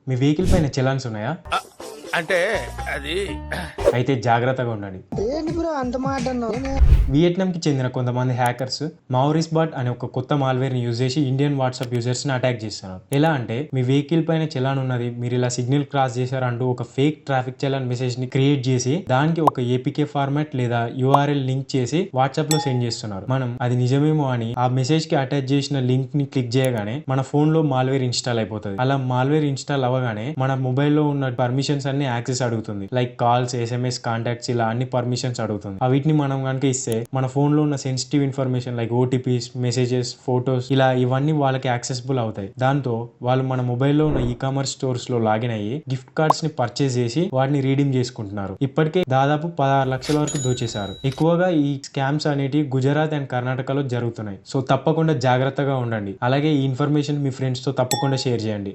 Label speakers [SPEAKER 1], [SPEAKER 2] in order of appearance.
[SPEAKER 1] మీ vehicle పైన చలాన్స్ ఉన్నాయా?
[SPEAKER 2] అంటే అది
[SPEAKER 1] అయితే జాగ్రత్తగా ఉండండి.
[SPEAKER 3] ఏంటి బ్రో అంత మాట అన్నావు?
[SPEAKER 1] వియట్నాంకి చెందిన కొంతమంది హ్యాకర్స్ మావోరిస్ బాట్ అనే ఒక కొత్త మాల్వేర్ ని యూజ్ చేసి ఇండియన్ వాట్సాప్ యూజర్స్ ని అటాక్ చేస్తున్నారు. ఎలా అంటే మీ వెహికల్ పైన చలాన్ ఉన్నది, మీరు ఇలా సిగ్నల్ క్రాస్ చేశారు అంటూ ఒక ఫేక్ ట్రాఫిక్ చలాన్ మెసేజ్ ని క్రియేట్ చేసి దానికి ఒక ఏపీకే ఫార్మాట్ లేదా యూఆర్ఎల్ లింక్ చేసి వాట్సాప్ లో సెండ్ చేస్తున్నారు. మనం అది నిజమేమో అని ఆ మెసేజ్ కి అటాచ్ చేసిన లింక్ ని క్లిక్ చేయగానే మన ఫోన్ లో మాల్వేర్ ఇన్స్టాల్ అయిపోతుంది. అలా మాల్వేర్ ఇన్స్టాల్ అవ్వగానే మన మొబైల్ లో ఉన్న పర్మిషన్స్ అన్ని యాక్సెస్ అడుగుతుంది. లైక్ కాల్స్, ఎస్ఎంఎస్, కాంటాక్ట్స్, ఇలా అన్ని పర్మిషన్స్ అడుగుతుంది. వీటిని మనం కనుక ఇస్తే మన ఫోన్ లో ఉన్న sensitive information like OTPs, messages, photos ఇలా ఇవన్నీ వాళ్ళకి యాక్సెసిబుల్ అవుతాయి. దాంతో వాళ్ళు మన మొబైల్లో ఉన్న ఈ-కామర్స్ స్టోర్స్ లో లాగిన్ అయ్యి గిఫ్ట్ కార్డ్స్ ని పర్చేస్ చేసి వాటిని రీడీమ్ చేసుకుంటున్నారు. ఇప్పటికే దాదాపు 16 లక్షల వరకు దోచేశారు. ఎక్కువగా ఈ స్కామ్స్ అనేటివి గుజరాత్ అండ్ కర్ణాటకలో జరుగుతున్నాయి. సో తప్పకుండా జాగ్రత్తగా ఉండండి. అలాగే ఈ ఇన్ఫర్మేషన్ మీ ఫ్రెండ్స్ తో తప్పకుండా షేర్ చేయండి.